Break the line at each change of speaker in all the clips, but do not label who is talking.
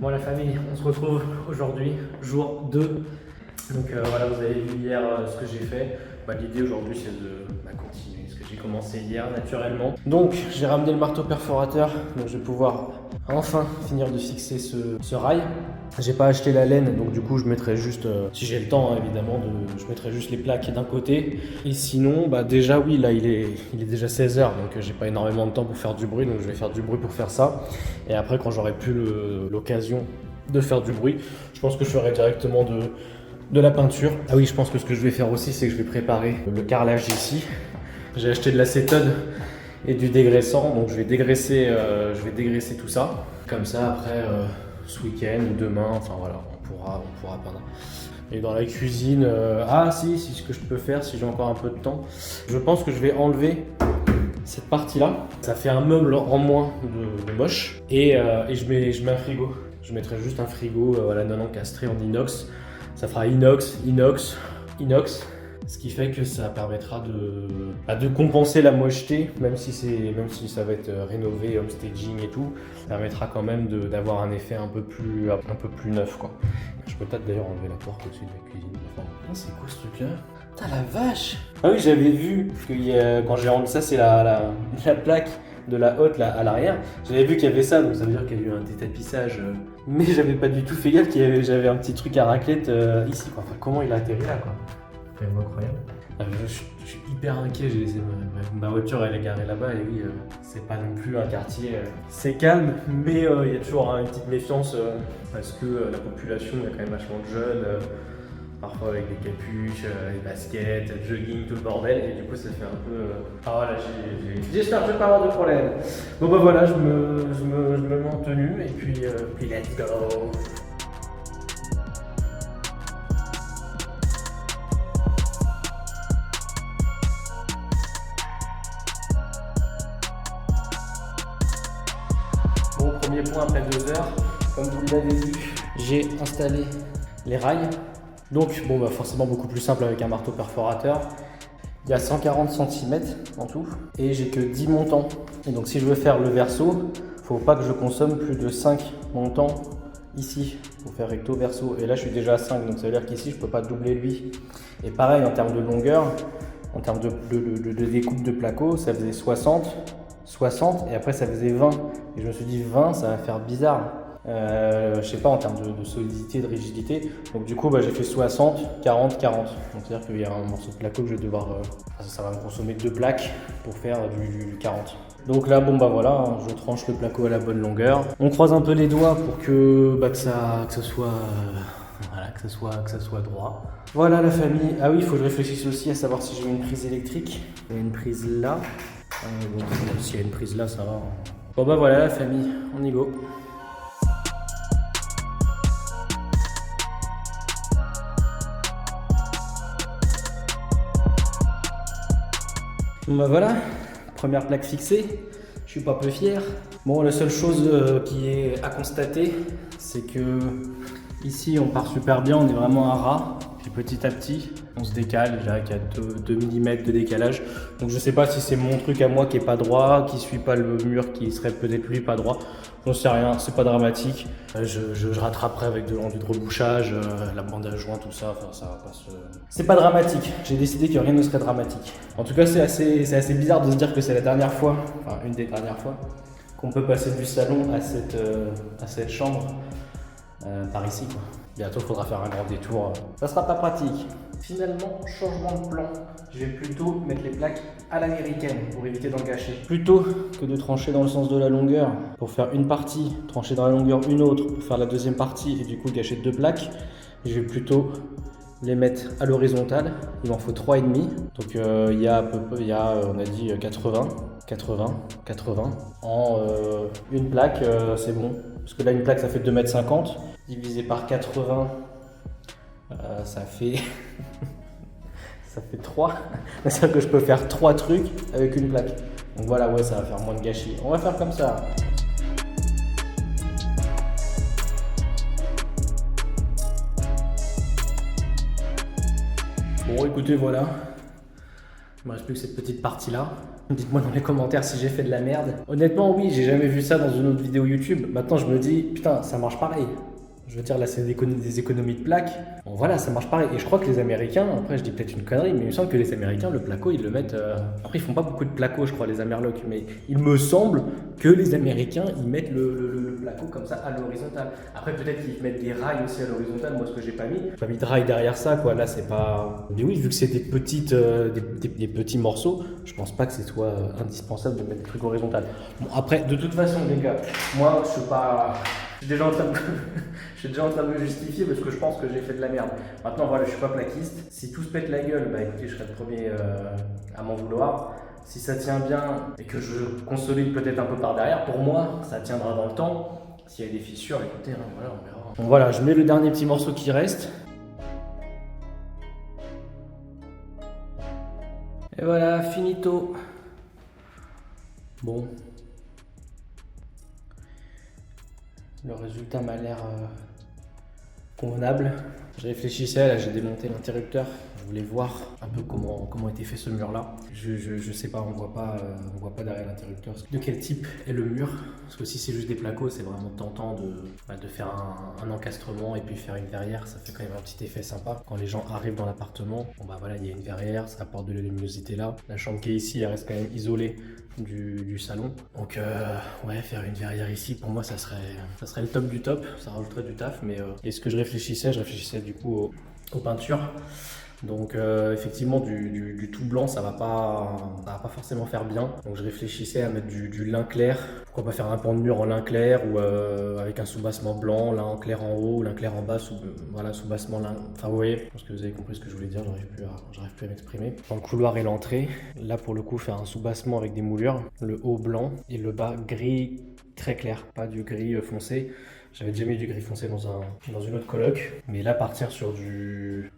Bon la famille, on se retrouve aujourd'hui, jour 2. Donc voilà, vous avez vu hier ce que j'ai fait. L'idée aujourd'hui c'est de continuer ce que j'ai commencé hier naturellement. Donc j'ai ramené le marteau perforateur, donc je vais pouvoir enfin finir de fixer ce rail. J'ai pas acheté la laine, donc du coup je mettrai juste, si j'ai le temps hein, évidemment, je mettrai juste les plaques d'un côté. Et sinon, déjà oui, là il est déjà 16h, donc j'ai pas énormément de temps pour faire du bruit, donc je vais faire du bruit pour faire ça. Et après quand j'aurai plus l'occasion de faire du bruit, je pense que je ferai directement de la peinture. Ah oui, je pense que ce que je vais faire aussi, c'est que je vais préparer le carrelage ici. J'ai acheté de l'acétone et du dégraissant, donc je vais dégraisser tout ça. Comme ça après ce week-end ou demain, enfin voilà, on pourra peindre. Et dans la cuisine, si ce que je peux faire, si j'ai encore un peu de temps, je pense que je vais enlever cette partie-là. Ça fait un meuble en moins de moche. Et je mets un frigo. Je mettrai juste un frigo non encastré en inox. Ça fera inox. Ce qui fait que ça permettra de compenser la mocheté, même si ça va être rénové, homestaging et tout, ça permettra quand même d'avoir un effet un peu plus neuf quoi. Je peux peut-être d'ailleurs enlever la porte au-dessus de la cuisine. Enfin, c'est quoi ce truc là? Putain la vache! Ah oui, j'avais vu que quand j'ai rendu ça, c'est la plaque de la hotte là, à l'arrière. J'avais vu qu'il y avait ça, donc ça veut dire qu'il y a eu un détapissage. Mais j'avais pas du tout fait gaffe j'avais un petit truc à raclette ici quoi. Enfin, comment il a atterri là quoi? Incroyable. Je suis hyper inquiet, j'ai laissé ma voiture, elle est garée là-bas et oui, c'est pas non plus un quartier, c'est calme, mais il y a toujours une petite méfiance parce que la population, il y a quand même vachement de jeunes, parfois avec des capuches, des baskets, jogging, tout le bordel, et du coup ça fait un peu... Ah voilà, j'espère que je vais pas avoir de problème. Bon voilà, je me mets en tenue et puis let's go. Bon, premier point après 2 heures, comme vous l'avez vu, j'ai installé les rails. Donc forcément beaucoup plus simple avec un marteau perforateur. Il y a 140 cm en tout et j'ai que 10 montants. Et donc si je veux faire le verso, faut pas que je consomme plus de 5 montants ici pour faire recto verso. Et là je suis déjà à 5, donc ça veut dire qu'ici je peux pas doubler lui. Et pareil en termes de longueur, en termes de découpe de placo, ça faisait 60 et après ça faisait 20. Et je me suis dit 20 ça va faire bizarre. Je sais pas en termes de solidité, de rigidité. Donc du coup j'ai fait 60, 40, 40. Donc c'est-à-dire qu'il y a un morceau de placo que je vais devoir... ça va me consommer 2 plaques pour faire du 40. Donc là voilà, je tranche le placo à la bonne longueur. On croise un peu les doigts pour que ça soit droit. Voilà la famille. Ah oui, il faut que je réfléchisse aussi à savoir si j'ai une prise électrique. Il y a une prise là. S'il y a une prise là, ça va. Bon voilà la famille, on y go. Bon voilà, première plaque fixée, je suis pas peu fier. Bon, la seule chose qui est à constater, c'est que ici on part super bien, on est vraiment à ras. Puis petit à petit, on se décale, je dirais qu'il y a 2 mm de décalage. Donc je sais pas si c'est mon truc à moi qui est pas droit, qui suit pas le mur, qui serait peut-être lui pas droit. J'en sais rien, c'est pas dramatique. Je rattraperai avec de l'enduit de rebouchage, la bande à joint, tout ça, enfin ça va pas se... C'est pas dramatique, j'ai décidé que rien ne serait dramatique. En tout cas c'est assez bizarre de se dire que c'est la dernière fois, enfin une des dernières fois, qu'on peut passer du salon à cette chambre par ici quoi. Bientôt il faudra faire un grand détour, ça sera pas pratique. Finalement, changement de plan, je vais plutôt mettre les plaques à l'américaine pour éviter d'en gâcher. Plutôt que de trancher dans le sens de la longueur pour faire une partie, trancher dans la longueur une autre pour faire la deuxième partie et du coup gâcher 2 plaques, je vais plutôt les mettre à l'horizontale. Il m'en faut 3,5. Donc il y a on a dit 80 en une plaque, c'est bon. Parce que là une plaque ça fait 2,50 m, divisé par 80, ça fait ça fait 3. C'est-à-dire que je peux faire 3 trucs avec une plaque. Donc voilà, ouais, ça va faire moins de gâchis. On va faire comme ça. Bon écoutez, voilà. Il me reste plus que cette petite partie-là. Dites-moi dans les commentaires si j'ai fait de la merde. Honnêtement, oui, j'ai jamais vu ça dans une autre vidéo YouTube. Maintenant, je me dis, putain, ça marche pareil. Je veux dire, là, c'est des économies de plaques. Bon, voilà, ça marche pareil. Et je crois que les Américains, après, je dis peut-être une connerie, mais il me semble que les Américains, le placo, ils le mettent. Après, ils font pas beaucoup de placo, je crois, les Amerlocs. Mais il me semble que les Américains, ils mettent le placo comme ça à l'horizontale. Après, peut-être qu'ils mettent des rails aussi à l'horizontale. Moi, ce que j'ai pas mis de rails derrière ça, quoi. Là, c'est pas. Mais oui, vu que c'est des petits morceaux, je pense pas que ce soit indispensable de mettre des trucs horizontaux. Bon, après, de toute façon, les gars, moi, je suis pas. Je suis déjà en train de me justifier parce que je pense que j'ai fait de la merde. Maintenant, voilà, je suis pas plaquiste. Si tout se pète la gueule, bah écoutez, je serai le premier à m'en vouloir. Si ça tient bien et que je consolide peut-être un peu par derrière, pour moi, ça tiendra dans le temps. S'il y a des fissures, écoutez, hein, voilà, on verra. Bon, voilà, je mets le dernier petit morceau qui reste. Et voilà, finito. Bon. Le résultat m'a l'air convenable. Je réfléchissais, là j'ai démonté l'interrupteur. Je voulais voir un peu comment était fait ce mur-là. Je sais pas, on voit pas derrière l'interrupteur de quel type est le mur. Parce que si c'est juste des placos, c'est vraiment tentant de faire un encastrement et puis faire une verrière. Ça fait quand même un petit effet sympa. Quand les gens arrivent dans l'appartement, bon bah voilà, il y a une verrière, ça apporte de la luminosité là. La chambre qui est ici, elle reste quand même isolée du salon. Donc ouais, faire une verrière ici, pour moi ça serait le top du top. Ça rajouterait du taf, mais et ce que je réfléchissais du coup aux peintures. Donc effectivement du tout blanc ça va pas forcément faire bien. Donc je réfléchissais à mettre du lin clair. Pourquoi pas faire un pan de mur en lin clair ou avec un soubassement blanc, lin clair en haut, lin clair en bas, soubassement lin. Enfin vous voyez, je pense que vous avez compris ce que je voulais dire, j'arrive plus à m'exprimer. Dans le couloir et l'entrée, là pour le coup faire un soubassement avec des moulures, le haut blanc et le bas gris très clair, pas du gris foncé. J'avais déjà mis du gris foncé dans une autre coloc, mais là partir sur du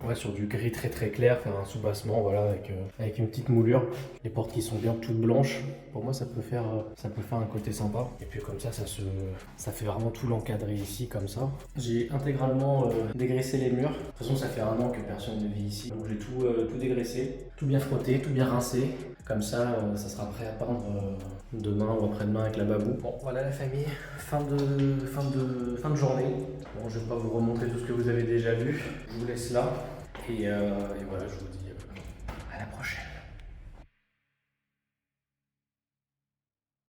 gris très très clair, faire un soubassement voilà avec une petite moulure, les portes qui sont bien toutes blanches. Pour moi ça peut faire un côté sympa. Et puis comme ça fait vraiment tout l'encadré ici comme ça. J'ai intégralement dégraissé les murs. De toute façon ça fait un an que personne ne vit ici, donc j'ai tout dégraissé, tout bien frotté, tout bien rincé. Comme ça, ça sera prêt à peindre demain ou après-demain avec la babou. Bon, voilà la famille, fin de journée. Bon, je vais pas vous remontrer tout ce que vous avez déjà vu. Je vous laisse là. Et voilà, je vous dis